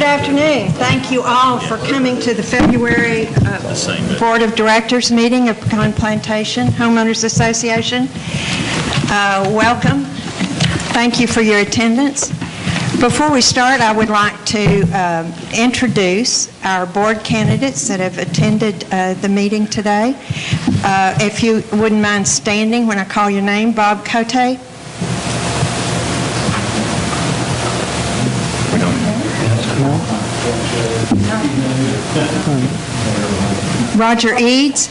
afternoon. Thank you all for coming to the February Board of Directors meeting of Pecan Plantation Homeowners Association. Welcome. Thank you for your attendance. Before we start, I would like to introduce our board candidates that have attended the meeting today. If you wouldn't mind standing when I call your name. Bob Cote. Roger Eads.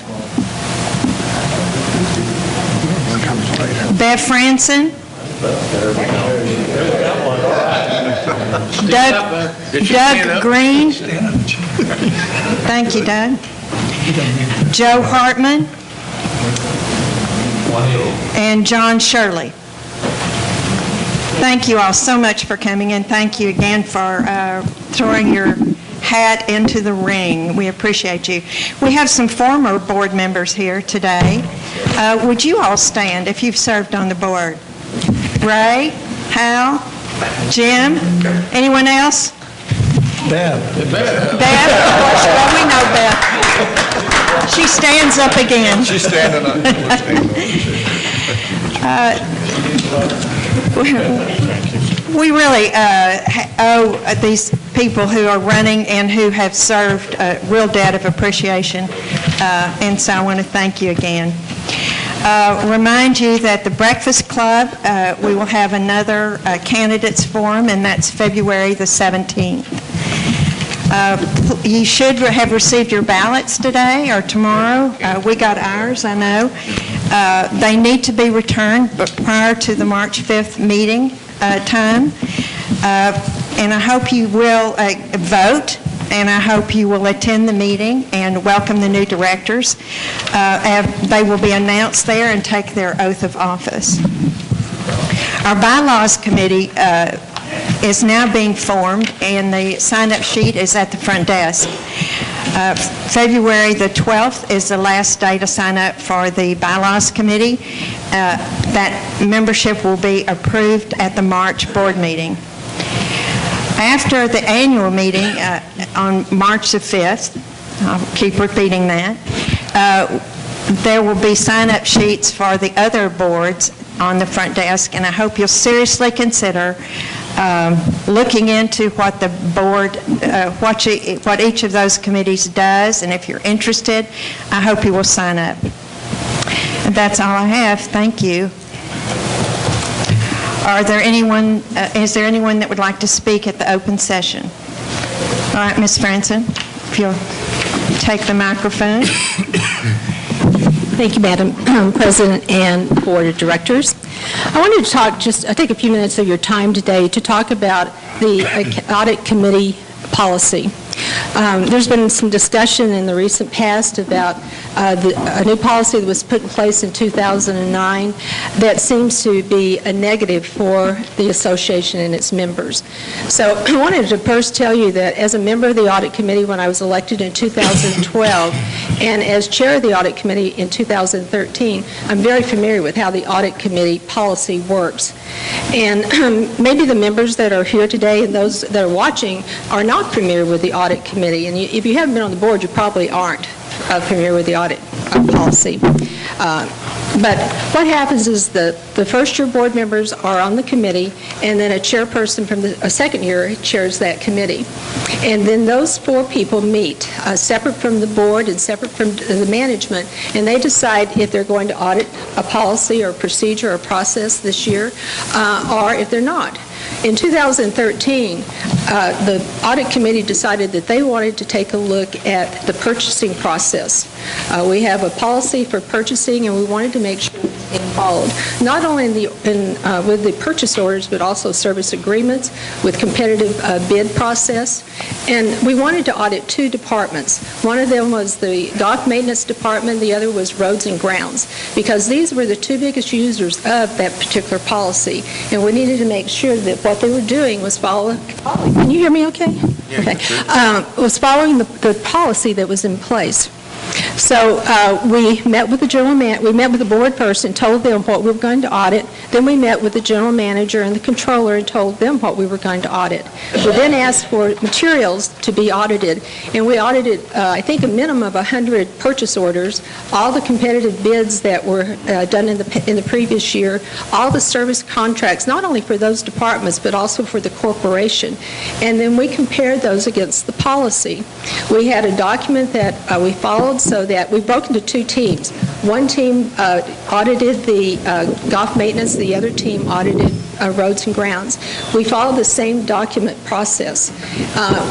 Bev Franson. Doug Green. Thank you, Doug. Joe Hartman. And John Shirley. Thank you all so much for coming, and thank you again for throwing your hat into the ring. We appreciate you. We have some former board members here today. Would you all stand if you've served on the board? Ray, Hal, Jim, anyone else? Bev. Bev, of course. Well, we know Bev. She stands up again. She's standing up. We really owe these people who are running and who have served a real debt of appreciation, and so I want to thank you again. Remind you that the Breakfast Club, we will have another candidates forum, and that's February the 17th. You should have received your ballots today or tomorrow. We got ours, I know. They need to be returned prior to the March 5th meeting time. And I hope you will vote, and I hope you will attend the meeting and welcome the new directors. They will be announced there and take their oath of office. Our bylaws committee is now being formed, and the sign-up sheet is at the front desk. February the 12th is the last day to sign up for the bylaws committee. That membership will be approved at the March board meeting. After the annual meeting on March the 5th, I'll keep repeating that, there will be sign-up sheets for the other boards on the front desk, and I hope you'll seriously consider looking into what the board, what each of those committees does, and if you're interested, I hope you will sign up. And that's all I have. Thank you. Are there anyone, is there anyone that would like to speak at the open session? All right, Ms. Franson, if you'll take the microphone. Thank you, Madam President and Board of Directors. I wanted to talk, take a few minutes of your time today to talk about the Audit Committee policy. There's been some discussion in the recent past about a new policy that was put in place in 2009 that seems to be a negative for the association and its members. So I wanted to first tell you that as a member of the Audit Committee when I was elected in 2012 and as chair of the Audit Committee in 2013, I'm very familiar with how the Audit Committee policy works. And maybe the members that are here today and those that are watching are not familiar with the Audit Committee. And if you haven't been on the board, you probably aren't familiar with the audit policy. But what happens is the first-year board members are on the committee, and then a chairperson from a second year chairs that committee. And then those four people meet, separate from the board and separate from the management, and they decide if they're going to audit a policy or procedure or process this year, or if they're not. In 2013, the Audit Committee decided that they wanted to take a look at the purchasing process. We have a policy for purchasing, and we wanted to make sure it's being followed, not only with the purchase orders, but also service agreements, with competitive bid process. And we wanted to audit two departments. One of them was the dock maintenance department, the other was roads and grounds, because these were the two biggest users of that particular policy. And we needed to make sure that what they were doing was following. Can you hear me okay? Yeah, okay. Was following the policy that was in place. So we met with the board first and told them what we were going to audit. Then we met with the general manager and the controller and told them what we were going to audit. We then asked for materials to be audited, and we audited, I think, a minimum of 100 purchase orders, all the competitive bids that were done in the previous year, all the service contracts, not only for those departments, but also for the corporation. And then we compared those against the policy. We had a document that we followed so that we broke into two teams. One team audited the golf maintenance, the other team audited roads and grounds. We followed the same document process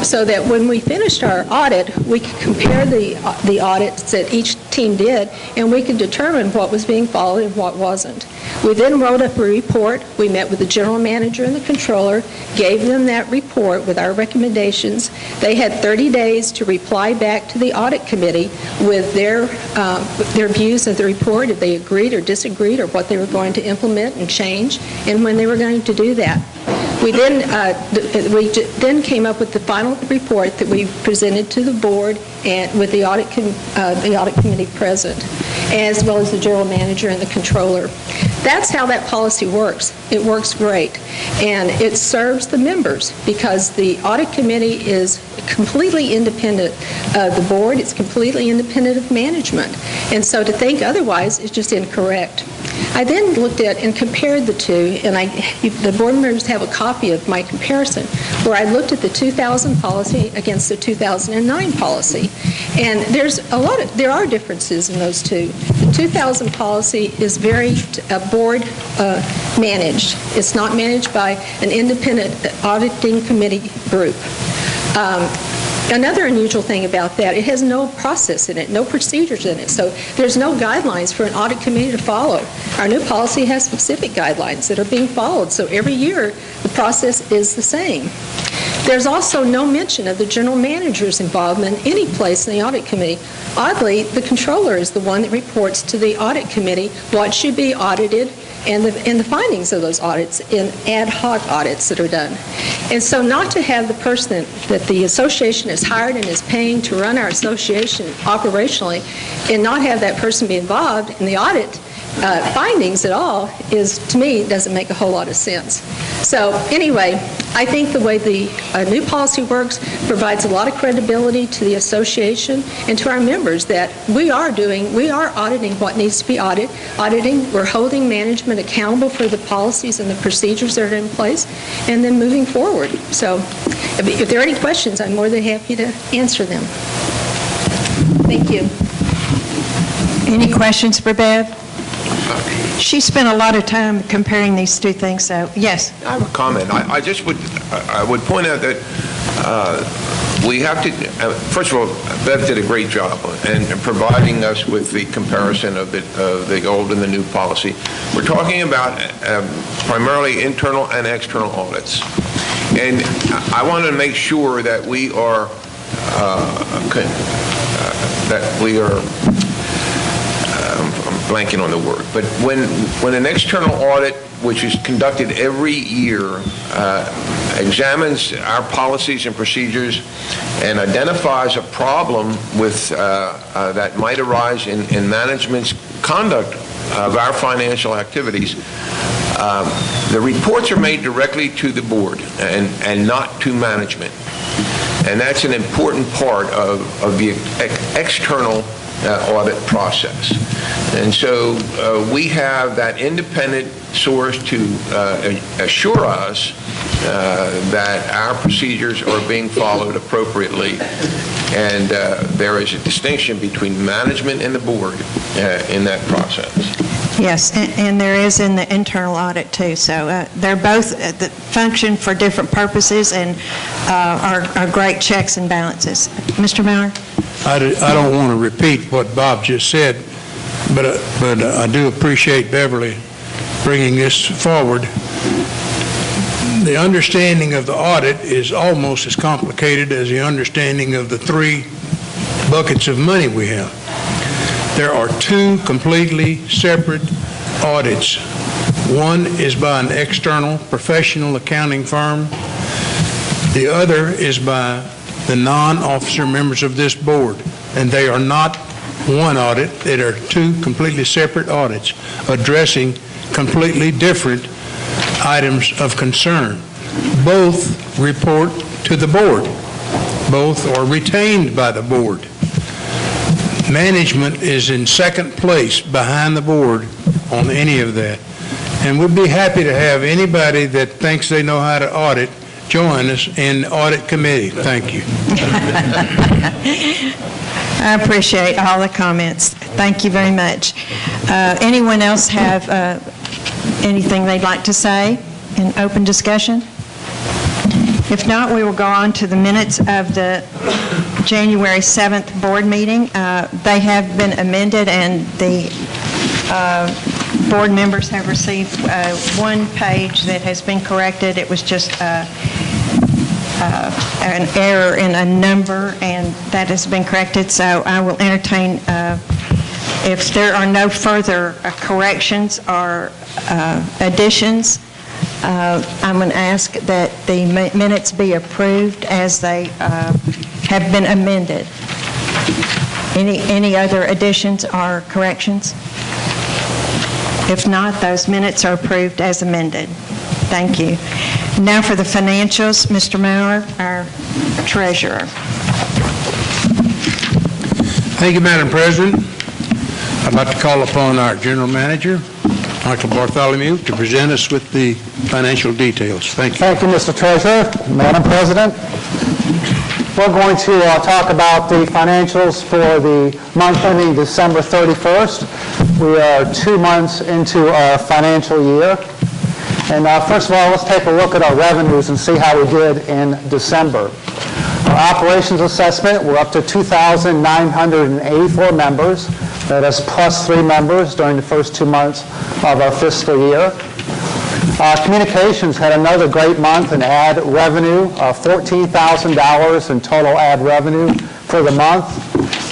so that when we finished our audit, we could compare the audits that each team did, and we could determine what was being followed and what wasn't. We then wrote up a report. We met with the general manager and the controller, gave them that report with our recommendations. They had 30 days to reply back to the audit committee with their views of the report, if they agreed or disagreed, or what they were going to implement and change, and when they were going to do that. We then came up with the final report that we presented to the board and with the audit committee present, as well as the general manager and the controller. That's how that policy works. It works great, and it serves the members because the audit committee is completely independent of the board. It's completely independent of management, and so to think otherwise is just incorrect. I then looked at and compared the two, and the board members have a copy of my comparison, where I looked at the 2000 policy against the 2009 policy. And there are differences in those two. The 2000 policy is very board managed. It's not managed by an independent auditing committee group. Another unusual thing about that, it has no process in it, no procedures in it. So there's no guidelines for an audit committee to follow. Our new policy has specific guidelines that are being followed. So every year, the process is the same. There's also no mention of the general manager's involvement any place in the audit committee. Oddly, the controller is the one that reports to the audit committee what should be audited and the findings of those audits in ad hoc audits that are done. And so not to have the person that the association has hired and is paying to run our association operationally and not have that person be involved in the audit findings at all is, to me, doesn't make a whole lot of sense. So anyway, I think the way the new policy works provides a lot of credibility to the association and to our members that we are auditing what needs to be auditing. We're holding management accountable for the policies and the procedures that are in place, and then moving forward. So if there are any questions, I'm more than happy to answer them. Thank you. Any questions for Bev? She spent a lot of time comparing these two things, so yes. I have a comment. I would point out that we have to, first of all, Bev did a great job in providing us with the comparison of the old and the new policy. We're talking about primarily internal and external audits. And I want to make sure that we are I'm blanking on the word, but when an external audit, which is conducted every year, examines our policies and procedures and identifies a problem with that might arise in management's conduct of our financial activities, the reports are made directly to the board and not to management. And that's an important part of the external audit process. And so we have that independent source to assure us that our procedures are being followed appropriately, and there is a distinction between management and the board in that process. Yes, and there is in the internal audit too. So they're both function for different purposes and are great checks and balances. Mr. Miller? I don't want to repeat what Bob just said, but I do appreciate Beverly bringing this forward. The understanding of the audit is almost as complicated as the understanding of the three buckets of money we have. There are two completely separate audits. One is by an external professional accounting firm. The other is by the non-officer members of this board, and they are not one audit that are two completely separate audits addressing completely different items of concern. Both report to the board. Both are retained by the board. Management is in second place behind the board on any of that. And we'd be happy to have anybody that thinks they know how to audit join us in the audit committee. Thank you. I appreciate all the comments. Thank you very much. Anyone else have anything they'd like to say in open discussion? If not, we will go on to the minutes of the January 7th board meeting. They have been amended, and the board members have received one page that has been corrected. It was just an error in a number, and that has been corrected. So I will entertain, if there are no further corrections or additions, I'm going to ask that the minutes be approved as they have been amended. Any other additions or corrections? If not, those minutes are approved as amended. Thank you. Now for the financials, Mr. Maurer, our treasurer. Thank you, Madam President. I'd like to call upon our general manager, Michael Bartholomew, to present us with the financial details. Thank you. Thank you, Mr. Treasurer. Madam President, we're going to talk about the financials for the month ending December 31st. We are 2 months into our financial year. And first of all, let's take a look at our revenues and see how we did in December. Our operations assessment, we're up to 2,984 members. That is plus 3 members during the first 2 months of our fiscal year. Communications had another great month in ad revenue, $14,000 in total ad revenue for the month,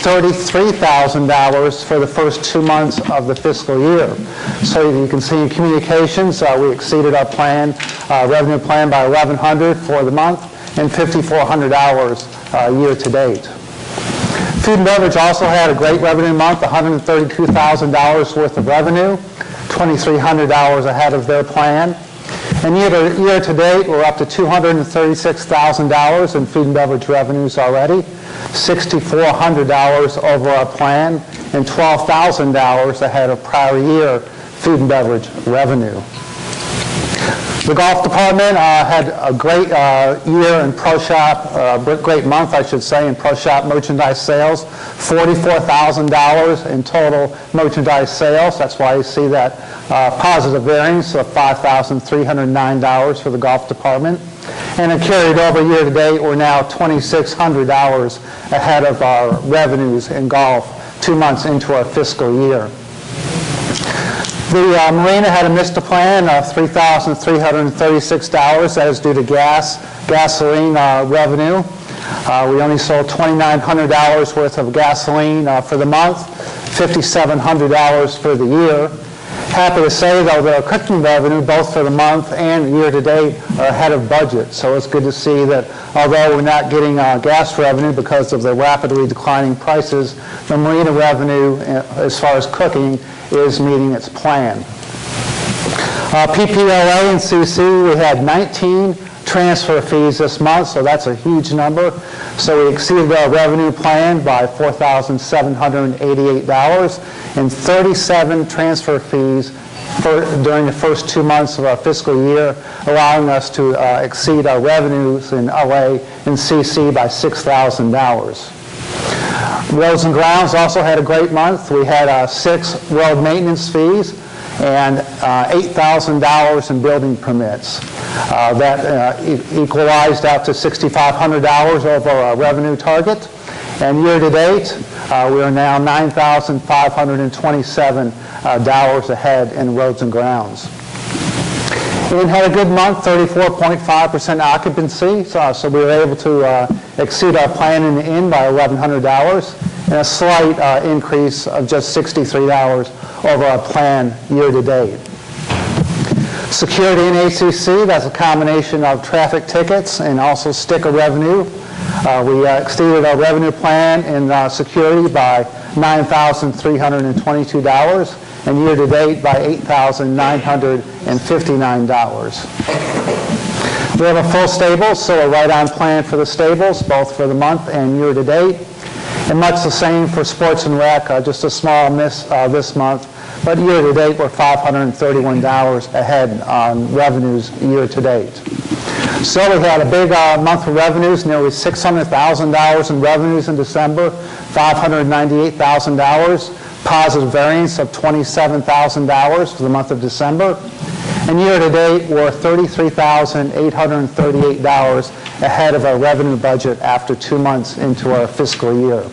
$33,000 for the first 2 months of the fiscal year. So you can see in communications, we exceeded our plan, revenue plan by $1,100 for the month and $5,400 year to date. Food and beverage also had a great revenue month, $132,000 worth of revenue, $2,300 ahead of their plan. And year to date, we're up to $236,000 in food and beverage revenues already, $6,400 over our plan, and $12,000 ahead of prior year food and beverage revenue. The golf department had a great year in Pro Shop, great month, I should say, in Pro Shop merchandise sales, $44,000 in total merchandise sales. That's why you see that positive variance of $5,309 for the golf department. And it carried over year to date, we're now $2,600 ahead of our revenues in golf 2 months into our fiscal year. The marina had a missed plan of $3,336. That is due to gasoline revenue. We only sold $2,900 worth of gasoline for the month, $5,700 for the year. Happy to say, though, the cooking revenue, both for the month and year to date, are ahead of budget. So it's good to see that although we're not getting gas revenue because of the rapidly declining prices, the marina revenue, as far as cooking, is meeting its plan. PPLA and CC, we had 19 transfer fees this month, so that's a huge number. So we exceeded our revenue plan by $4,788 and 37 transfer fees during the first 2 months of our fiscal year, allowing us to exceed our revenues in OA and CC by $6,000. Roads and grounds also had a great month. We had 6 road maintenance fees and $8,000 in building permits. That equalized out to $6,500 over our revenue target. And year to date, we are now $9,527 ahead in roads and grounds. And had a good month, 34.5% occupancy, so we were able to exceed our plan in the end by $1,100, and a slight increase of just $63 over our plan year to date. Security and ACC, that's a combination of traffic tickets and also sticker revenue. We exceeded our revenue plan in security by $9,322, and year-to-date by $8,959. We have a full stable, so we're right on plan for the stables, both for the month and year-to-date. And much the same for sports and rec, just a small miss this month. But year-to-date, we're $531 ahead on revenues year-to-date. So we had a big month of revenues, nearly $600,000 in revenues in December, $598,000, positive variance of $27,000 for the month of December. And year-to-date, we're $33,838 ahead of our revenue budget after 2 months into our fiscal year.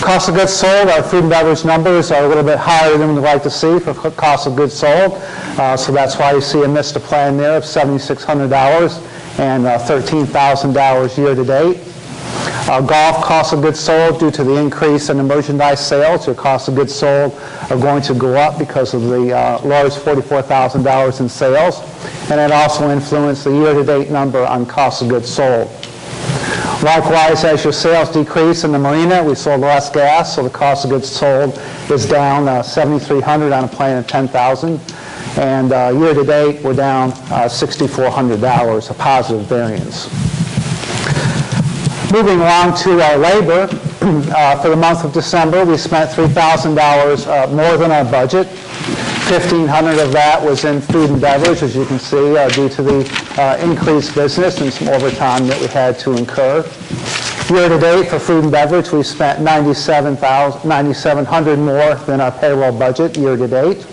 Cost of goods sold, our food and beverage numbers are a little bit higher than we'd like to see for cost of goods sold. So that's why you see a missed plan there of $7,600 and $13,000 year-to-date. Golf cost of goods sold, due to the increase in the merchandise sales, your cost of goods sold are going to go up because of the large $44,000 in sales. And it also influenced the year-to-date number on cost of goods sold. Likewise, as your sales decrease in the marina, we sold less gas, so the cost of goods sold is down $7,300 on a plan of $10,000. And year-to-date, we're down $6,400, a positive variance. Moving along to our labor, for the month of December, we spent $3,000 more than our budget. $1,500 of that was in food and beverage, as you can see, due to the increased business and some overtime that we had to incur. Year-to-date for food and beverage, we spent $9,700 more than our payroll budget year-to-date.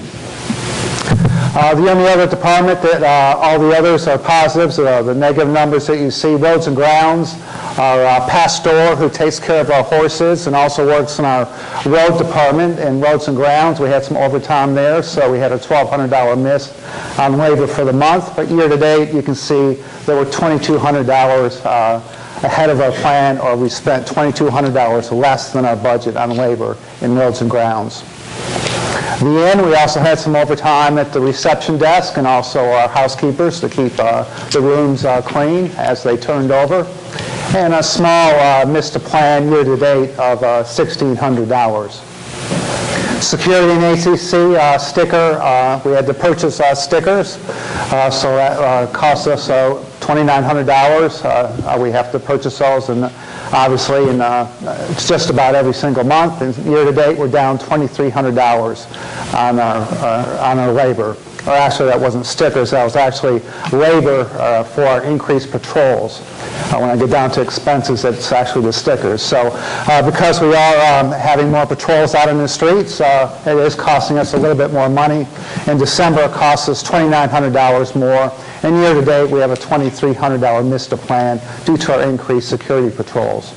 The only other department that all the others are positives, the negative numbers that you see, roads and grounds, our pastor who takes care of our horses and also works in our road department and roads and grounds. We had some overtime there, so we had a $1,200 miss on labor for the month. But year-to-date, you can see there were $2,200 ahead of our plan, or we spent $2,200 less than our budget on labor in roads and grounds. At the end, we also had some overtime at the reception desk and also our housekeepers to keep the rooms clean as they turned over. And a small missed a plan year-to-date of $1,600. Security and ACC sticker, we had to purchase stickers, so that cost us $2,900. We have to purchase those, and obviously, it's just about every single month. And year-to-date, we're down $2,300 on our labor. Or actually, that wasn't stickers. That was actually labor for our increased patrols. When I get down to expenses, it's actually the stickers. So because we are having more patrols out in the streets, it is costing us a little bit more money. In December, it cost us $2,900 more. And year-to-date, we have a $2,300 missed plan due to our increased security patrols.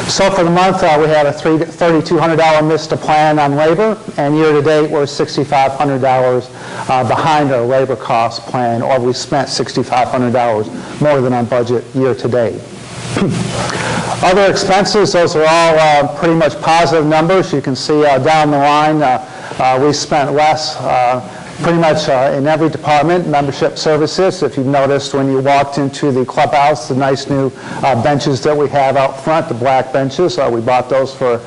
So for the month, we had a $3,200 missed plan on labor, and year-to-date, we're $6,500 behind our labor cost plan, or we spent $6,500 more than our budget year-to-date. Other expenses, those are all pretty much positive numbers. You can see down the line, we spent less pretty much in every department. Membership services, if you've noticed when you walked into the clubhouse, the nice new benches that we have out front, the black benches, we bought those for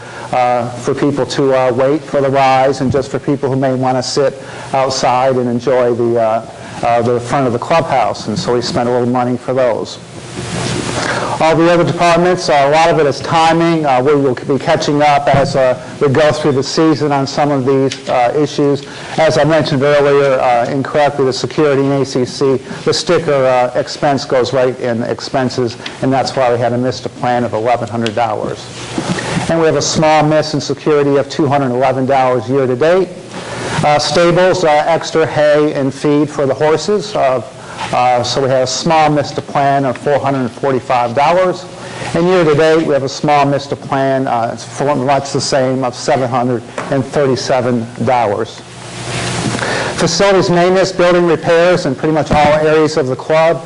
people to wait for the rise and just for people who may want to sit outside and enjoy the front of the clubhouse, and so we spent a little money for those. All the other departments, a lot of it is timing. We will be catching up as we go through the season on some of these issues. As I mentioned earlier, incorrectly, the security and ACC, the sticker expense goes right in expenses, and that's why we had a missed plan of $1,100. And we have a small miss in security of $211 year-to-date. Stables, extra hay and feed for the horses. So we have a small missed plan of $445. And year-to-date, we have a small missed plan, for much the same, of $737. Facilities maintenance, building repairs, and pretty much all areas of the club,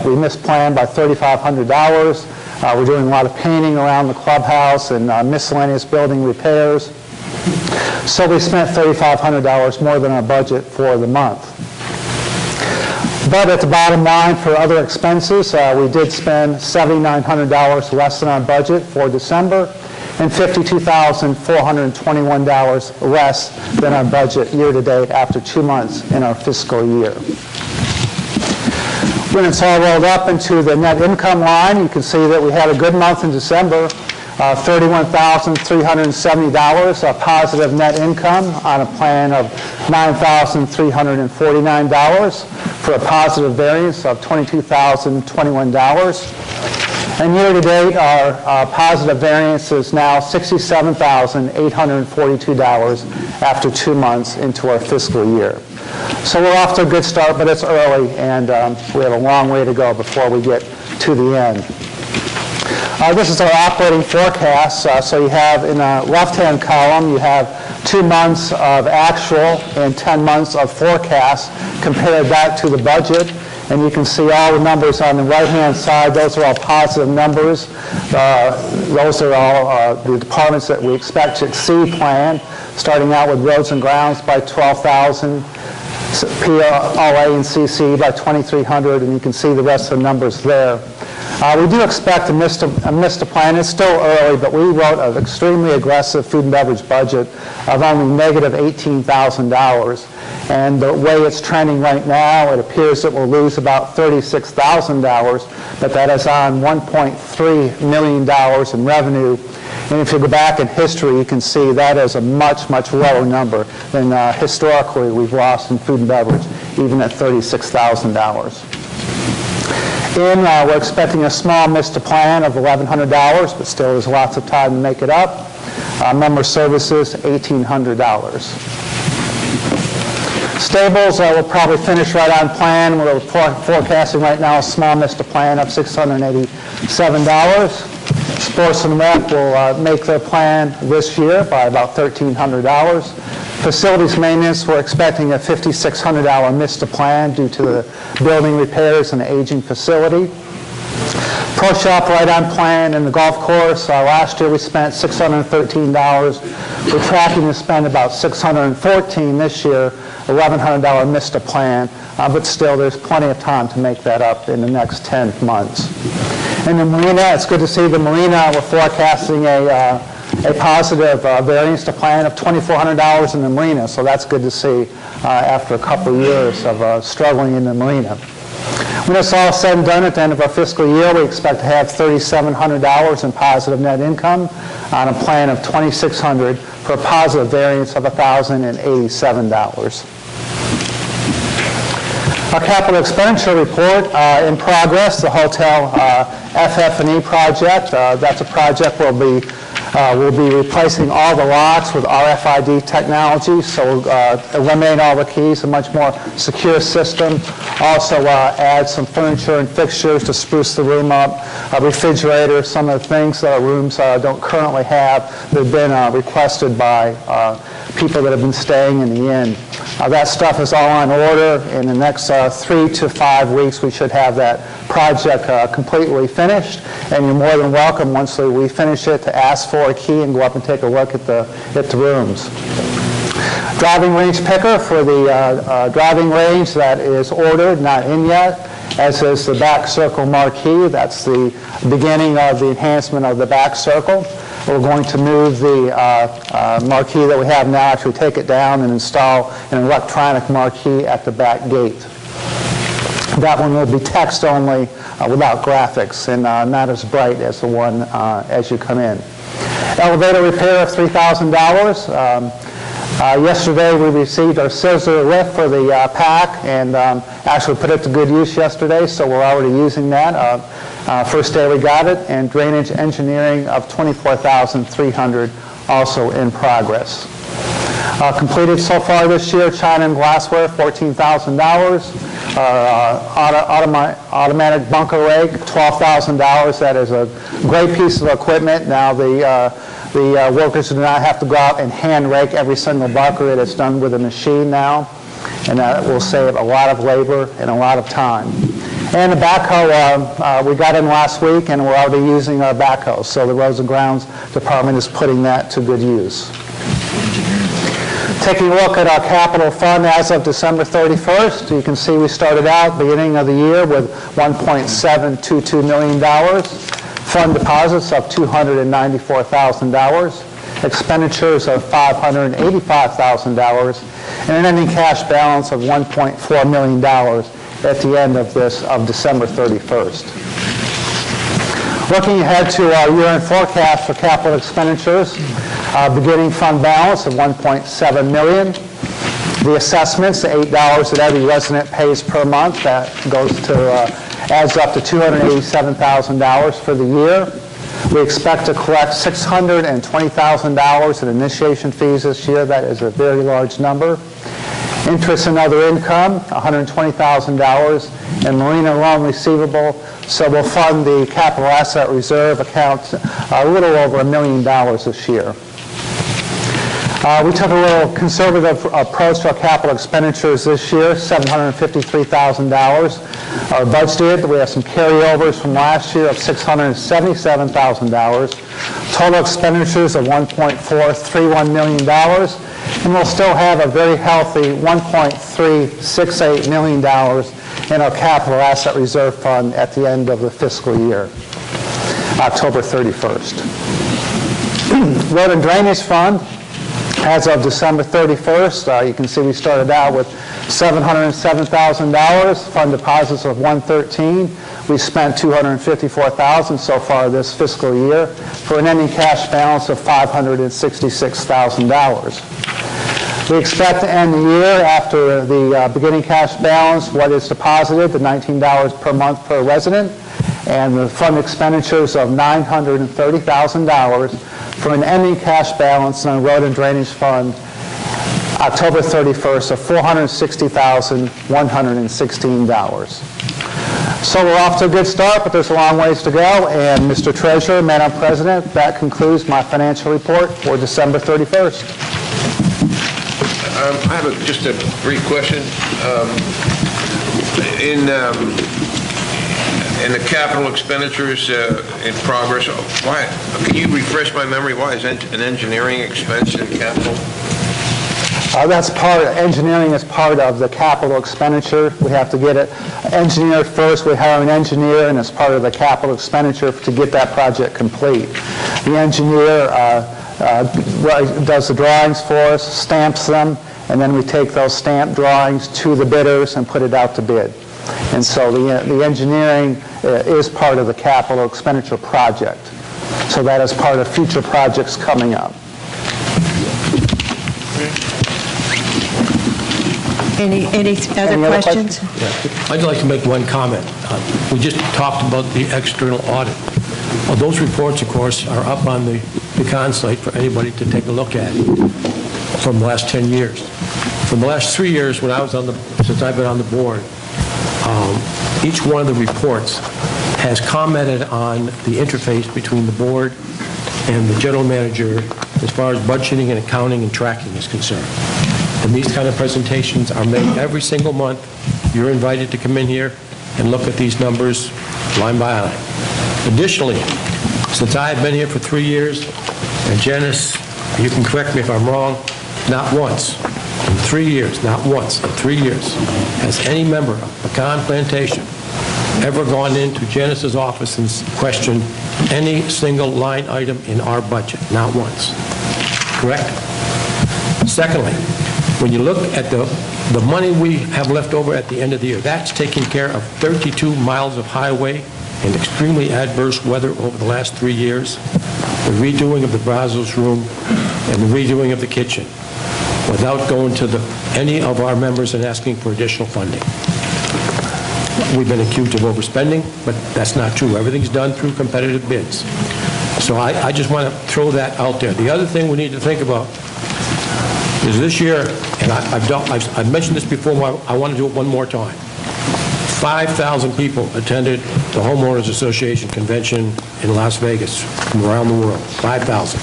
we missed plan by $3,500. We're doing a lot of painting around the clubhouse and miscellaneous building repairs. So we spent $3,500 more than our budget for the month. But at the bottom line for other expenses, we did spend $7,900 less than our budget for December. and $52,421 less than our budget year-to-date after 2 months in our fiscal year. When it's all rolled up into the net income line, you can see that we had a good month in December, $31,370 of positive net income on a plan of $9,349 for a positive variance of $22,021. And year-to-date, our positive variance is now $67,842 after 2 months into our fiscal year. So we're off to a good start, but it's early, and we have a long way to go before we get to the end. This is our operating forecast. So you have in the left-hand column, you have 2 months of actual and 10 months of forecast. Compare that to the budget, and you can see all the numbers on the right-hand side. Those are all positive numbers. Those are all the departments that we expect to exceed plan, starting out with roads and grounds by 12,000, PLA and CC by 2,300, and you can see the rest of the numbers there. We do expect to miss the plan. It's still early, but we wrote an extremely aggressive food and beverage budget of only negative $18,000. And the way it's trending right now, it appears that we'll lose about $36,000, but that is on $1.3 million in revenue. And if you go back in history, you can see that is a much, much lower number than historically we've lost in food and beverage, even at $36,000. We're expecting a small miss to plan of $1,100, but still there's lots of time to make it up. Member services, $1,800. Stables will probably finish right on plan. We're forecasting right now a small miss to plan of $687. Sports and Rec will make their plan this year by about $1,300. Facilities maintenance, we're expecting a $5,600 miss to plan due to the building repairs and the aging facility. Pro Shop right on plan, and the golf course, last year we spent $613. We're tracking to spend about $614 this year, $1,100 miss to plan, but still there's plenty of time to make that up in the next 10 months. And the marina, it's good to see the marina. We're forecasting a positive variance to plan of $2,400 in the marina, so that's good to see after a couple of years of struggling in the marina. When it's all said and done at the end of our fiscal year, we expect to have $3,700 in positive net income on a plan of $2,600 for a positive variance of $1,087. Our capital expenditure report in progress, the hotel FF&E project. That's a project we'll be replacing all the locks with RFID technology, so we'll eliminate all the keys, a much more secure system. Also add some furniture and fixtures to spruce the room up, a refrigerator, some of the things that our rooms don't currently have that have been requested by people that have been staying in the inn. That stuff is all on order. In the next 3 to 5 weeks, we should have that project completely finished, and you're more than welcome once we finish it to ask for a key and go up and take a look at the rooms. Driving range picker for the driving range that is ordered, not in yet, as is the back circle marquee. That's the beginning of the enhancement of the back circle. We're going to move the marquee that we have now, actually take it down and install an electronic marquee at the back gate. That one will be text only without graphics and not as bright as the one as you come in. Elevator repair of $3,000. Yesterday we received our scissor lift for the pack and actually put it to good use yesterday, so we're already using that. First day we got it, and drainage engineering of $24,300 also in progress. Completed so far this year, china and glassware, $14,000. Automatic bunker rake, $12,000. That is a great piece of equipment. Now the workers do not have to go out and hand rake every single bunker. It is done with a machine now, and that will save a lot of labor and a lot of time. And the backhoe, we got in last week, and we're already using our backhoe. So the Roads and Grounds Department is putting that to good use. Taking a look at our capital fund as of December 31st, you can see we started out beginning of the year with $1.722 million. fund deposits of $294,000, expenditures of $585,000, and an ending cash balance of $1.4 million at the end of December 31st. Looking ahead to our year-end forecast for capital expenditures, beginning fund balance of $1.7 million. The assessments, the $8 that every resident pays per month, that adds up to $287,000 for the year. We expect to collect $620,000 in initiation fees this year. That is a very large number. Interest and other income, $120,000, and marina loan receivable. So we'll fund the capital asset reserve account a little over $1 million this year. We took a little conservative approach to our capital expenditures this year, $753,000 are budgeted. We have some carryovers from last year of $677,000. Total expenditures of $1.431 million. And we'll still have a very healthy $1.368 million in our capital asset reserve fund at the end of the fiscal year, October 31st. Road and Drainage Fund, as of December 31st, you can see we started out with $707,000, fund deposits of $113,000. We spent $254,000 so far this fiscal year for an ending cash balance of $566,000. We expect to end the year after the beginning cash balance, what is deposited, the $19 per month per resident, and the fund expenditures of $930,000 for an ending cash balance on Road and Drainage Fund October 31st of $460,116. So we're off to a good start, but there's a long ways to go. And Mr. Treasurer, Madam President, that concludes my financial report for December 31st. I have just a brief question. In the capital expenditures in progress, why? Can you refresh my memory? Why is an engineering expense in capital? That's engineering is part of the capital expenditure. We have to get it engineered first. We hire an engineer, and it's part of the capital expenditure to get that project complete. The engineer does the drawings for us, stamps them, and then we take those stamped drawings to the bidders and put it out to bid. And so the engineering is part of the capital expenditure project. So that is part of future projects coming up. Any other questions? Yeah. I'd like to make one comment. We just talked about the external audit. Well, those reports, of course, are up on the Pecan site for anybody to take a look at from the last 10 years. From the last 3 years, since I've been on the board, each one of the reports has commented on the interface between the board and the general manager as far as budgeting and accounting and tracking is concerned. And these kind of presentations are made every single month. You're invited to come in here and look at these numbers line by line. Additionally, since I have been here for 3 years, and Janice, you can correct me if I'm wrong, not once in 3 years, not once in 3 years, has any member of Pecan Plantation ever gone into Janice's office and questioned any single line item in our budget. Not once. Correct? Secondly, when you look at the money we have left over at the end of the year, that's taking care of 32 miles of highway in extremely adverse weather over the last 3 years, the redoing of the Brazos room, and the redoing of the kitchen, without going to any of our members and asking for additional funding. We've been accused of overspending, but that's not true. Everything's done through competitive bids. So I just want to throw that out there. The other thing we need to think about is this year, and I've mentioned this before, I want to do it one more time. 5,000 people attended the Homeowners Association convention in Las Vegas from around the world. 5,000.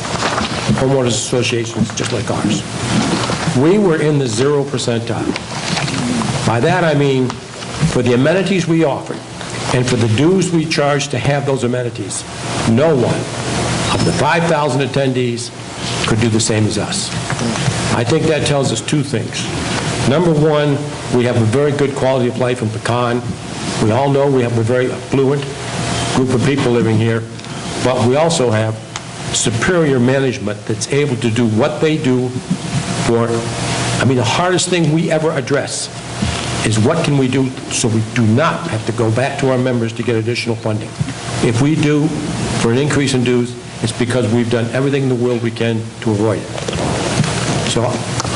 Homeowners associations just like ours. We were in the 0 percentile. By that I mean, for the amenities we offered and for the dues we charged to have those amenities, no one of the 5,000 attendees could do the same as us. I think that tells us two things. Number one, we have a very good quality of life in Pecan. We all know we have a very affluent group of people living here. but we also have superior management that's able to do what they do for, the hardest thing we ever address is what can we do so we do not have to go back to our members to get additional funding. If we do for an increase in dues, it's because we've done everything in the world we can to avoid it. So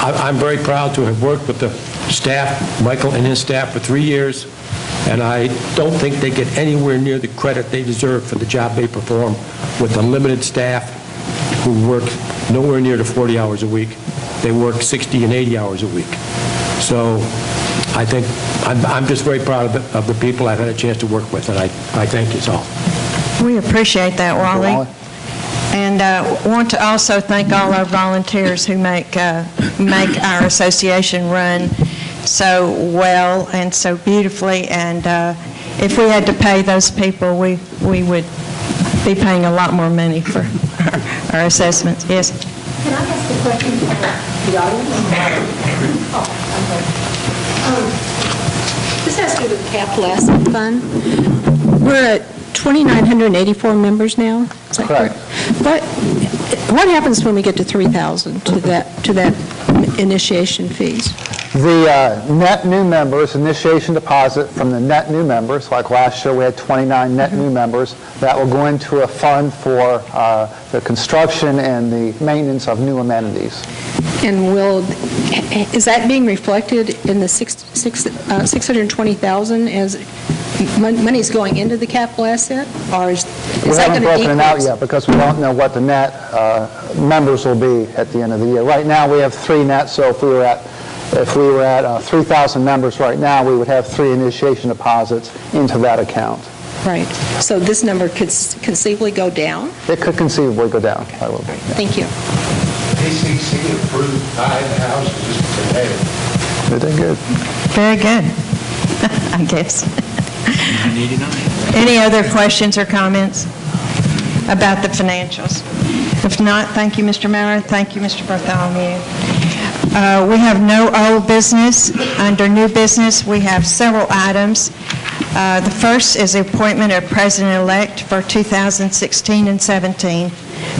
I'm very proud to have worked with the staff, Michael and his staff, for 3 years, and I don't think they get anywhere near the credit they deserve for the job they perform with a limited staff who work nowhere near to 40 hours a week. They work 60 and 80 hours a week. So I think I'm just very proud of the people I've had a chance to work with, and I thank you all. We appreciate that, Wally. And want to also thank all our volunteers who make our association run so well and so beautifully. And if we had to pay those people, we would be paying a lot more money for our assessments. Yes? Can I ask a question from the audience? This has to do with the capital asset fund. We're at 2,984 members now. Is that correct? What happens when we get to 3,000 to that initiation fees? The net new members, initiation deposit from the net new members, like last year we had 29 net new members, that will go into a fund for the construction and the maintenance of new amenities. And is that being reflected in the 620,000 as money's going into the capital asset, or is We that going haven't to decrease? broken it out yet because we don't know what the net members will be at the end of the year. Right now we have 3 net, so if we were at 3,000 members right now, we would have 3 initiation deposits into that account. Right. So this number could conceivably go down? It could conceivably go down. Okay. Thank you. ACC approved 5 houses today. They did good. Very good, I guess. 989. Any other questions or comments about the financials? If not, thank you, Mr. Maurer. Thank you, Mr. Bartholomew. We have no old business. Under new business, we have several items. The first is the appointment of President-elect for 2016 and 17.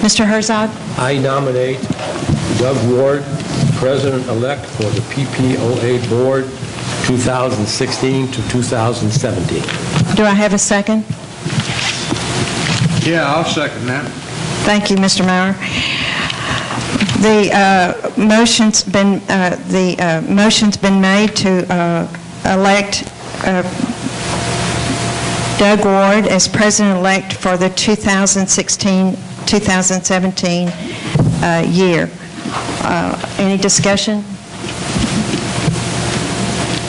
Mr. Herzog? I nominate Doug Ward, President-elect for the PPOA Board 2016 to 2017. Do I have a second? Yeah, I'll second that. Thank you, Mr. Maurer. The motion's been made to elect Doug Ward as President-elect for the 2016-2017 year. Any discussion?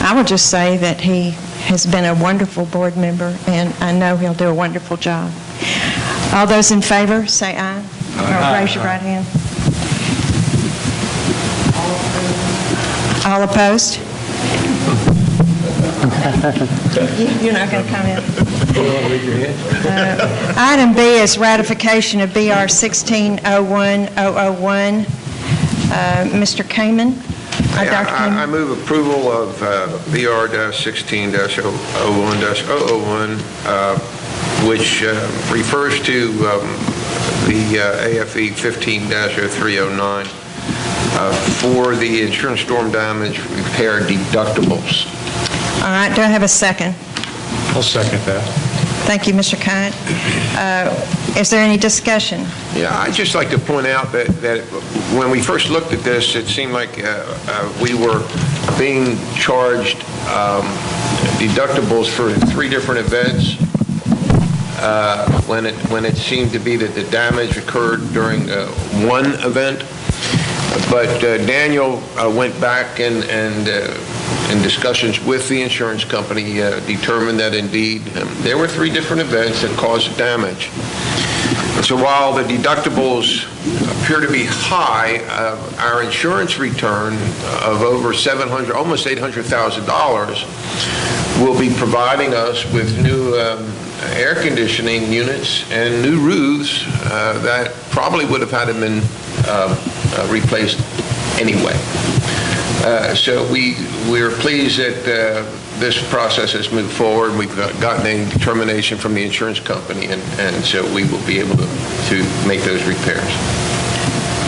I will just say that he has been a wonderful board member, and I know he'll do a wonderful job. All those in favor, say aye. Or raise your right hand. All opposed? You're not going to comment? Item B is ratification of BR 1601-001. Mr. Kamen? I move approval of BR 16-01-001, which refers to the AFE 15-0309 for the insurance storm damage repair deductibles. All right, do I have a second? I'll second that. Thank you, Mr. Kite. Is there any discussion? Yeah, I'd just like to point out that when we first looked at this, it seemed like we were being charged deductibles for 3 different events when it seemed to be that the damage occurred during one event. But Daniel went back and in discussions with the insurance company, determined that indeed there were 3 different events that caused damage. And so while the deductibles appear to be high, our insurance return of over $700, almost $800,000, will be providing us with new air conditioning units and new roofs that probably would have had to been replaced anyway. So we're pleased that this process has moved forward. We've gotten a determination from the insurance company, and so we will be able to make those repairs.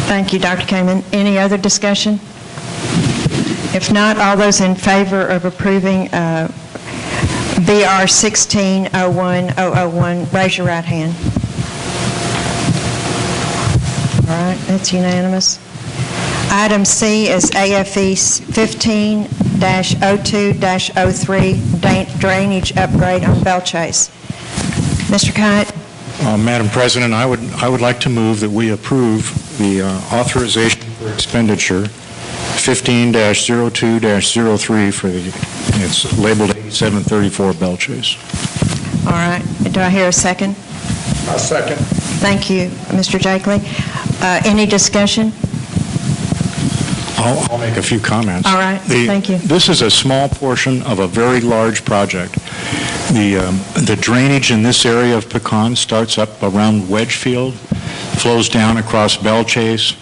Thank you, Dr. Kamen. Any other discussion? If not, all those in favor of approving BR 16-01-001, raise your right hand. All right, that's unanimous. Item C is AFE 15-02-03, drainage upgrade on Bell Chase. Mr. Kite? Madam President, I would like to move that we approve the authorization for expenditure 15-02-03 for it's labeled 8734 Bell Chase. All right. Do I hear a second? I'll second. Thank you, Mr. Jakely. Any discussion? I'll make a few comments. All right. Thank you. This is a small portion of a very large project. The drainage in this area of Pecan starts up around Wedgefield, flows down across Bell Chase,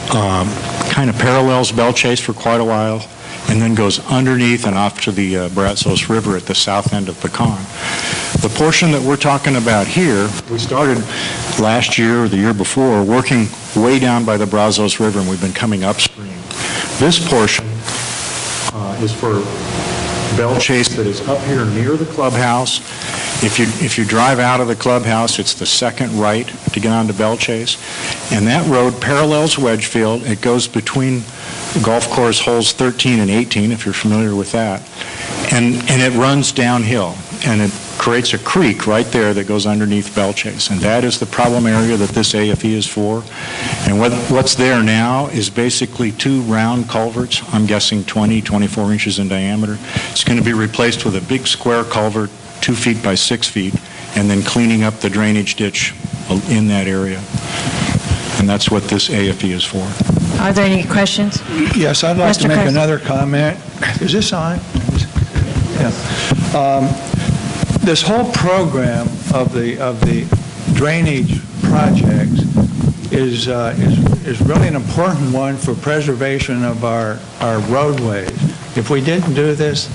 kind of parallels Bell Chase for quite a while, and then goes underneath and off to the Brazos River at the south end of Pecan. The portion that we're talking about here, we started last year or the year before working way down by the Brazos River, and we've been coming upstream. This portion is for Bell Chase that is up here near the clubhouse. If you drive out of the clubhouse, it's the second right to get onto Bell Chase. And that road parallels Wedgefield. It goes between the golf course holes 13 and 18, if you're familiar with that. And it runs downhill. And it creates a creek right there that goes underneath Bell Chase. And that is the problem area that this AFE is for. And what's there now is basically two round culverts, I'm guessing 20, 24 inches in diameter. It's going to be replaced with a big square culvert 2 feet by 6 feet, and then cleaning up the drainage ditch in that area. And that's what this AFE is for. Are there any questions? Yes, I'd like Mr. to make President. another comment. Is this on? Yeah. This whole program of the drainage projects is really an important one for preservation of our roadways. If we didn't do this,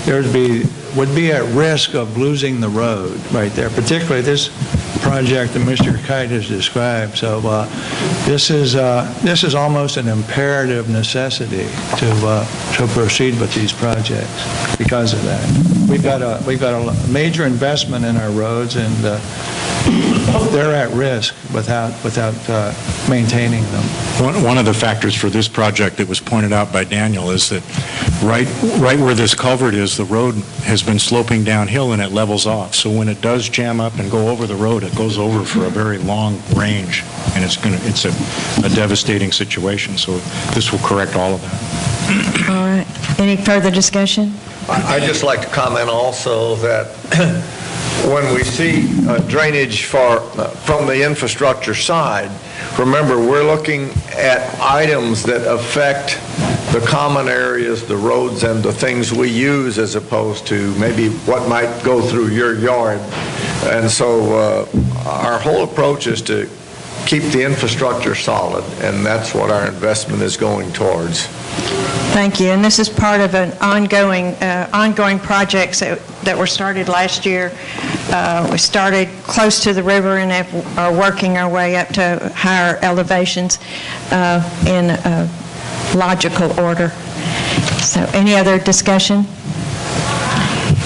would be at risk of losing the road right there, particularly this project that Mr. Kite has described. So this is almost an imperative necessity to proceed with these projects because of that. We've got a major investment in our roads, and they're at risk without maintaining them. One of the factors for this project that was pointed out by Daniel is that right where this culvert is, the road has been sloping downhill and it levels off. So when it does jam up and go over the road, it goes over for a very long range, and it's a devastating situation. So this will correct all of that. All right. Any further discussion? I'd just like to comment also that when we see drainage from the infrastructure side, remember, we're looking at items that affect the common areas, the roads, and the things we use, as opposed to maybe what might go through your yard. And so our whole approach is to keep the infrastructure solid, and that's what our investment is going towards. Thank you. And this is part of an ongoing projects that were started last year. We started close to the river and are working our way up to higher elevations in a logical order. So any other discussion?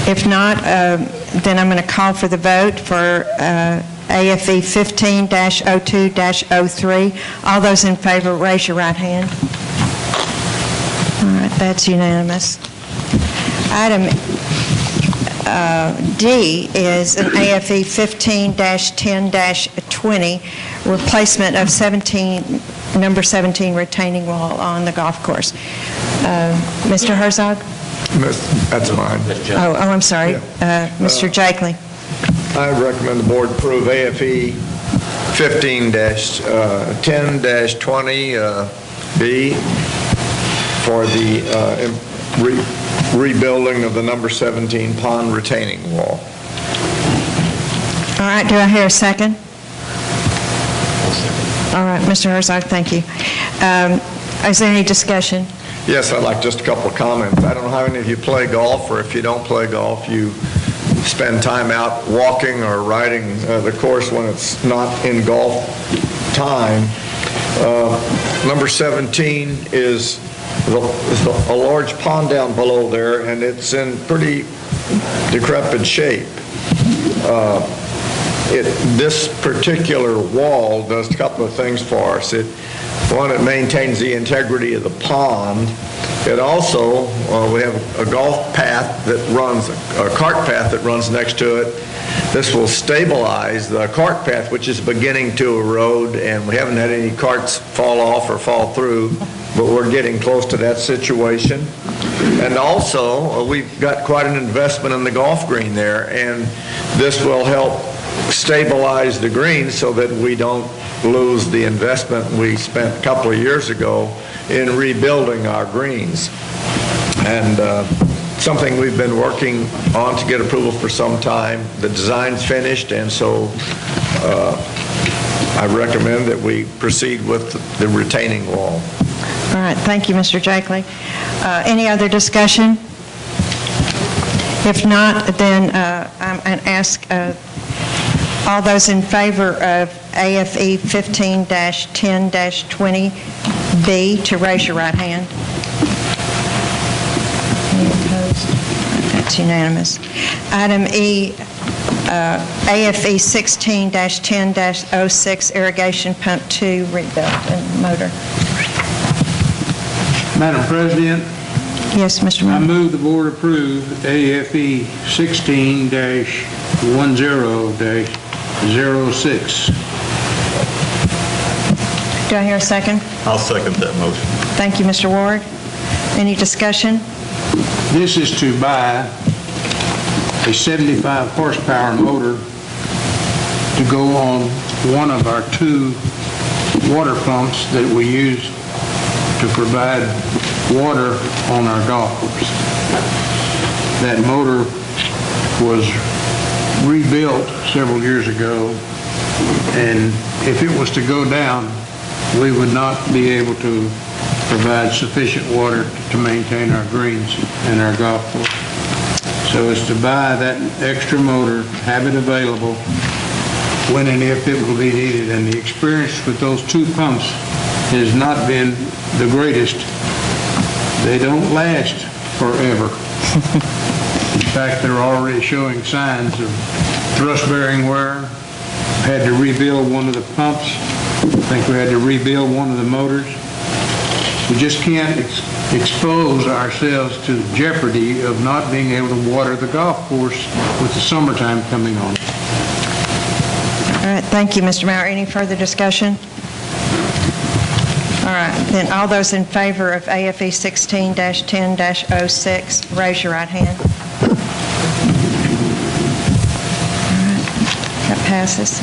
If not, then I'm going to call for the vote for AFE 15-02-03. All those in favor, raise your right hand. All right, that's unanimous. Item D is an AFE 15-10-20, replacement of number 17 retaining wall on the golf course. Mr. Herzog? That's mine. Oh, I'm sorry. Mr. Jakely. I recommend the board approve AFE 15-10-20B for the rebuilding of the number 17 pond retaining wall. All right, do I hear a second? All right, Mr. Herzog, thank you. Is there any discussion? Yes, I'd like just a couple of comments. I don't know how many of you play golf, or if you don't play golf, you spend time out walking or riding the course when it's not in golf time. Number 17 is a large pond down below there, and it's in pretty decrepit shape. This particular wall does a couple of things for us. One, it maintains the integrity of the pond. It also, we have a golf path that runs, a cart path that runs next to it. This will stabilize the cart path, which is beginning to erode, and we haven't had any carts fall off or fall through, but we're getting close to that situation. And also, we've got quite an investment in the golf green there, and this will help stabilize the green so that we don't lose the investment we spent a couple of years ago in rebuilding our greens. And something we've been working on to get approval for some time. The design's finished, and so I recommend that we proceed with the retaining wall. All right, thank you, Mr. Jakely. Any other discussion? If not, then I'm going to ask all those in favor of AFE 15-10-20B to raise your right hand. Any opposed? That's unanimous. Item E, AFE 16-10-06 irrigation pump 2 rebuilt and motor. Madam President, Yes, Mr. I Moore. move the board approve AFE 16-10-06. Do I hear a second? I'll second that motion. Thank you, Mr. Ward. Any discussion? This is to buy a 75 horsepower motor to go on one of our 2 water pumps that we use to provide water on our golf course. That motor was rebuilt several years ago, and if it was to go down, we would not be able to provide sufficient water to maintain our greens and our golf course. So it's to buy that extra motor, have it available when and if it will be needed. And the experience with those 2 pumps has not been the greatest. They don't last forever. In fact, they're already showing signs of thrust-bearing wear. Had to rebuild one of the pumps. I think we had to rebuild one of the motors. We just can't expose ourselves to jeopardy of not being able to water the golf course with the summertime coming on. All right, thank you, Mr. Maurer. Any further discussion? All right, then all those in favor of AFE 16-10-06, raise your right hand. All right, that passes.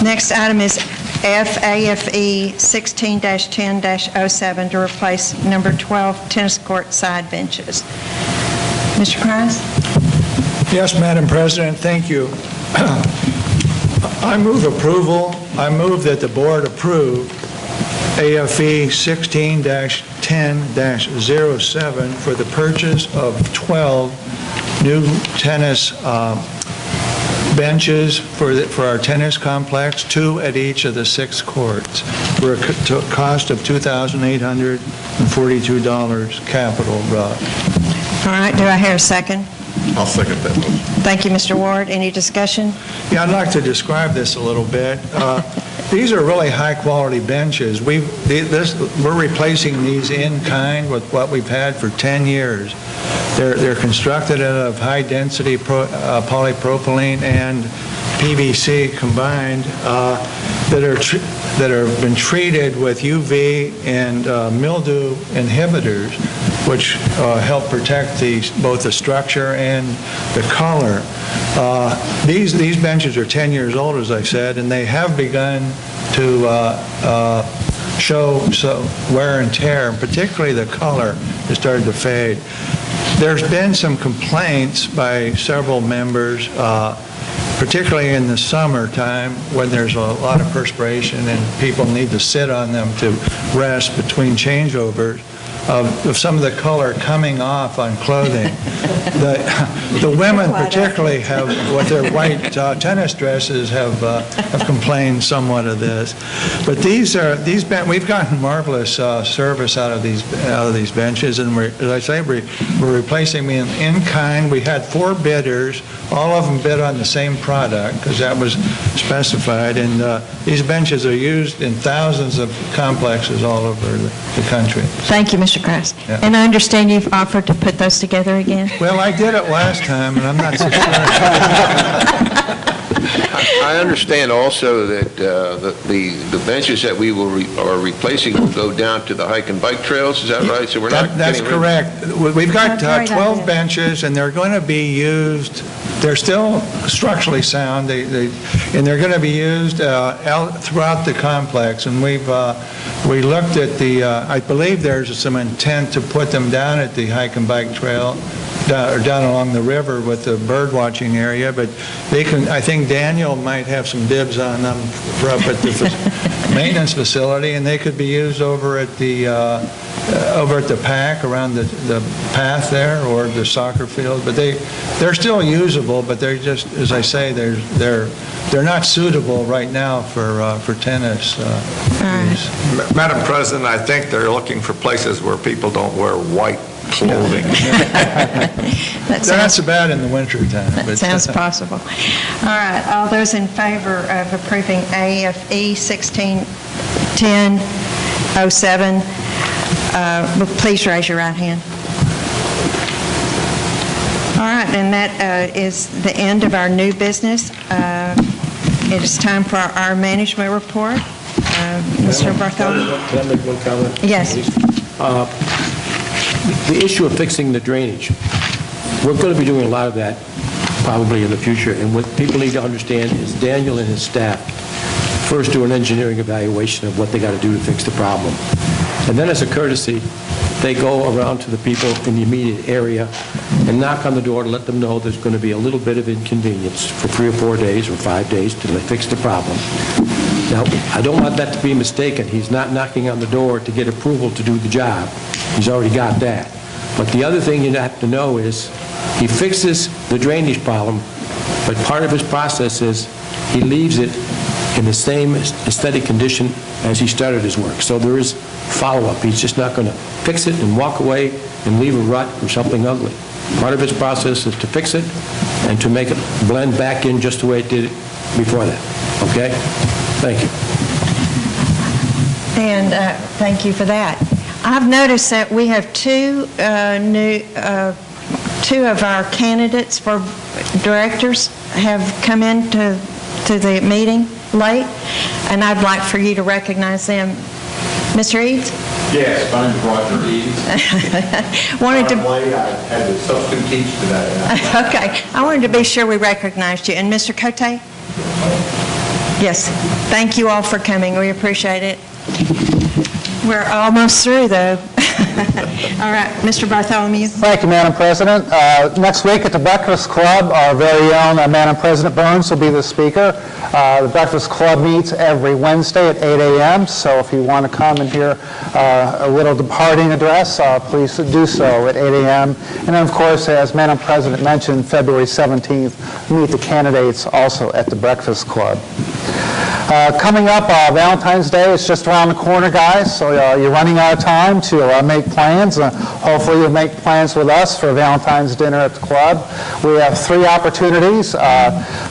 Next item is AFE 16-10-07 to replace number 12 tennis court side benches. Mr. Price? Yes, Madam President, thank you. I move approval. I move that the board approve AFE 16-10-07 for the purchase of 12 new tennis benches for our tennis complex, 2 at each of the 6 courts, for a cost of $2,842 capital. All right, do I hear a second? I'll second that motion. Thank you, Mr. Ward. Any discussion? Yeah, I'd like to describe this a little bit. These are really high-quality benches. We're replacing these in kind with what we've had for 10 years. They're constructed out of high-density polypropylene and PVC combined that have been treated with UV and mildew inhibitors, which help protect both the structure and the color. These benches are 10 years old, as I said, and they have begun to show some wear and tear, and particularly the color has started to fade. There's been some complaints by several members particularly in the summertime when there's a lot of perspiration and people need to sit on them to rest between changeovers, of some of the color coming off on clothing. The women particularly have, with their white tennis dresses, have complained somewhat of this. But we've gotten marvelous service out of these benches, and as I say, we're replacing them in kind. We had 4 bidders. All of them bid on the same product because that was specified, and these benches are used in thousands of complexes all over the country. Thank you, Mr. Krause. Yeah. And I understand you've offered to put those together again? Well, I did it last time, and I'm not so sure. I understand also that the benches that we are replacing will go down to the hike and bike trails. Is that right? So we're not That's getting rid of- correct. We've got That's a great 12 idea. benches, and they're going to be used. They're still structurally sound, and they're going to be used out throughout the complex. And we looked at I believe there's some intent to put them down at the hike and bike trail, or down along the river with the bird watching area, but they can, I think Daniel might have some dibs on them for up at the maintenance facility, and they could be used over at the pack around the path there, or the soccer field. But they're still usable, but they're just, as I say, they're not suitable right now for tennis use. Madam President, I think they're looking for places where people don't wear white clothing. They're not so bad in the wintertime. That sounds possible. All right, all those in favor of approving AFE 161007, please raise your right hand. All right, and that is the end of our new business. It is time for our management report. Mr. Bartholomew? Can I make one comment? Yes. The issue of fixing the drainage, we're going to be doing a lot of that probably in the future, and what people need to understand is Daniel and his staff first do an engineering evaluation of what they got to do to fix the problem. And then as a courtesy, they go around to the people in the immediate area and knock on the door to let them know there's going to be a little bit of inconvenience for 3 or 4 days or 5 days till they fix the problem. Now, I don't want that to be mistaken. He's not knocking on the door to get approval to do the job. He's already got that. But the other thing you have to know is he fixes the drainage problem, but part of his process is he leaves it in the same aesthetic condition as he started his work. So there is follow-up. He's just not going to fix it and walk away and leave a rut or something ugly. Part of his process is to fix it and to make it blend back in just the way it did before that. Okay? Thank you. And thank you for that. I've noticed that we have two of our candidates for directors have come into the meeting late, and I'd like for you to recognize them. Mr. Eads? Yes, my name is Roger Eads. Wanted to. I had to substitute teach today. Okay, I wanted to be sure we recognized you. And Mr. Cote? Yes. Thank you all for coming. We appreciate it. We're almost through, though. All right, Mr. Bartholomew. Thank you, Madam President. Next week at the Breakfast Club, our very own Madam President Burns will be the speaker. The Breakfast Club meets every Wednesday at 8 a.m., so if you want to come and hear a little departing address, please do so at 8 a.m. And then, of course, as Madam President mentioned, February 17th, meet the candidates also at the Breakfast Club. Coming up, Valentine's Day is just around the corner, guys, so you're running out of time to make plans. Hopefully you'll make plans with us for Valentine's dinner at the club. We have 3 opportunities.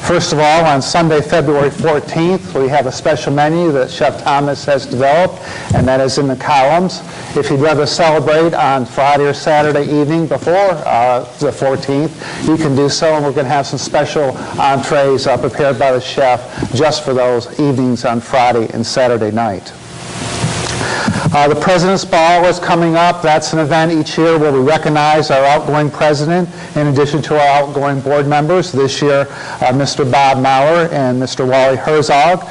First of all, on Sunday, February 14th, we have a special menu that Chef Thomas has developed, and that is in the columns. If you'd rather celebrate on Friday or Saturday evening before the 14th, you can do so, and we're going to have some special entrees prepared by the chef just for those evenings on Friday and Saturday night. The President's Ball is coming up. That's an event each year where we recognize our outgoing president in addition to our outgoing board members. This year, Mr. Bob Maurer and Mr. Wally Herzog.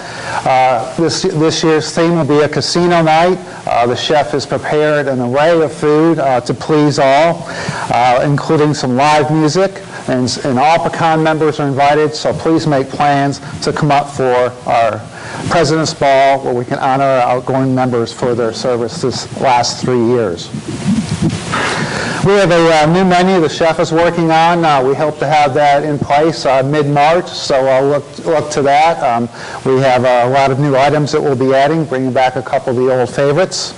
This year's theme will be a casino night. The chef has prepared an array of food to please all, including some live music, and all Pecan members are invited, so please make plans to come up for our President's Ball, where we can honor our outgoing members for their service this last 3 years. We have a new menu the chef is working on. We hope to have that in place mid-March, so look to that. We have a lot of new items that we'll be adding, bringing back a couple of the old favorites.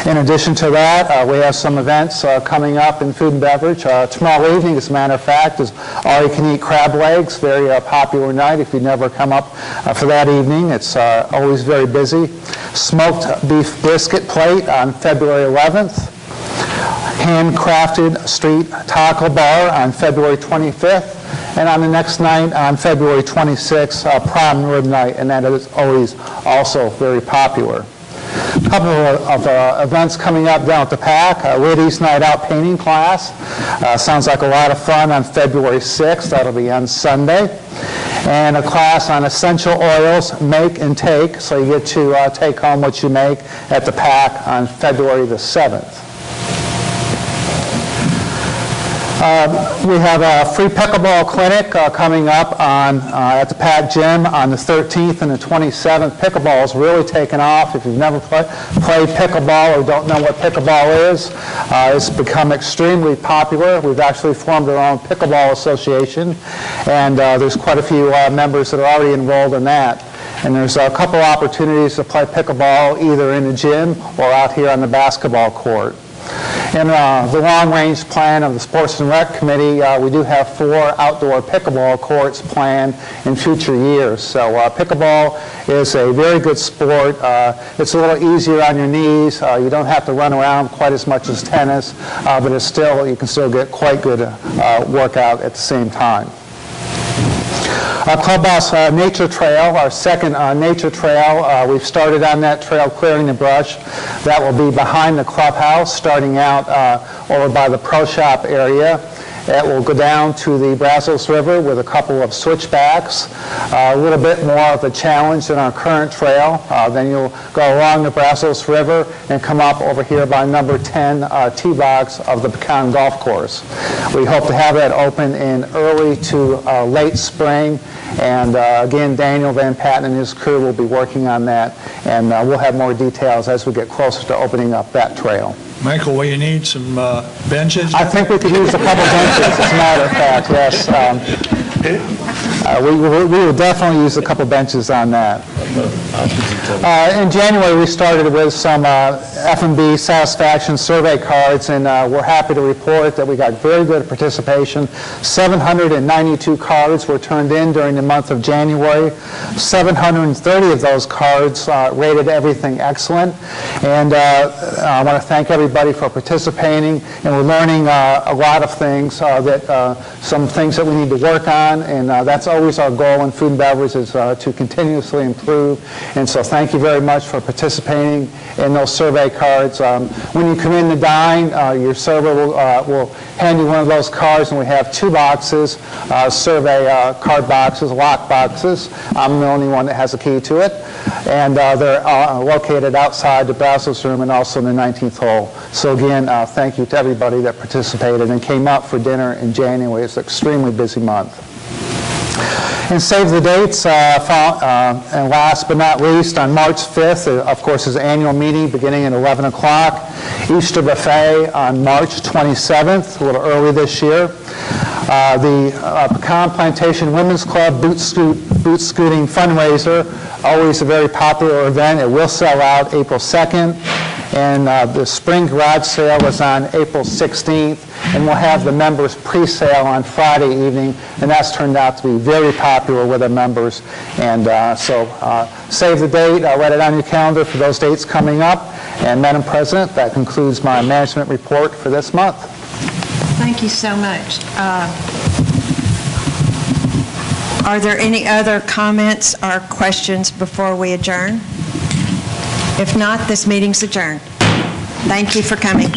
In addition to that, we have some events coming up in food and beverage. Tomorrow evening, as a matter of fact, is all-you-can-eat crab legs, very popular night if you never come up for that evening. It's always very busy. Smoked beef brisket plate on February 11th. Handcrafted street taco bar on February 25th. And on the next night, on February 26th, prime rib night, and that is always also very popular. A couple of events coming up down at the PAC. Liddy's Night Out painting class. Sounds like a lot of fun on February 6th. That'll be on Sunday. And a class on essential oils, make and take. So you get to take home what you make at the PAC on February the 7th. We have a free pickleball clinic coming up at the PAC Gym on the 13th and the 27th. Pickleball is really taken off. If you've never played pickleball or don't know what pickleball is, it's become extremely popular. We've actually formed our own pickleball association, and there's quite a few members that are already enrolled in that. And there's a couple opportunities to play pickleball either in the gym or out here on the basketball court. In the long-range plan of the Sports and Rec Committee, we do have 4 outdoor pickleball courts planned in future years. So pickleball is a very good sport. It's a little easier on your knees. You don't have to run around quite as much as tennis, but you can still get quite good workout at the same time. Clubhouse Nature Trail, our second nature trail. We've started on that trail clearing the brush. That will be behind the clubhouse, starting out over by the Pro Shop area. It will go down to the Brazos River with a couple of switchbacks, a little bit more of a challenge than our current trail. Then you'll go along the Brazos River and come up over here by number 10 tee box of the Pecan Golf Course. We hope to have that open in early to late spring. And again, Daniel Van Patten and his crew will be working on that, and we'll have more details as we get closer to opening up that trail. Michael, will you need some benches? I think we could use a couple benches, as a matter of fact, yes. We will definitely use a couple benches on that. In January, we started with some F&B satisfaction survey cards, and we're happy to report that we got very good participation. 792 cards were turned in during the month of January. 730 of those cards rated everything excellent. And I want to thank everybody for participating, and we're learning a lot of things, some things that we need to work on, and that's always our goal in food and beverage, is to continuously improve. And so thank you very much for participating in those survey cards. When you come in to dine, your server will hand you one of those cards, and we have 2 boxes, survey card boxes, lock boxes. I'm the only one that has a key to it. And they're located outside the Brazos room and also in the 19th hole. So again, thank you to everybody that participated and came out for dinner in January. It's an extremely busy month. And save the dates, and last but not least, on March 5th, of course, is annual meeting beginning at 11 o'clock. Easter buffet on March 27th, a little early this year. The Pecan Plantation Women's Club boot scooting fundraiser, always a very popular event. It will sell out April 2nd. And the spring garage sale is on April 16th, and we'll have the members pre-sale on Friday evening, and that's turned out to be very popular with our members. And so save the date, write it on your calendar for those dates coming up. And Madam President, that concludes my management report for this month. Thank you so much. Are there any other comments or questions before we adjourn? If not, this meeting's adjourned. Thank you for coming.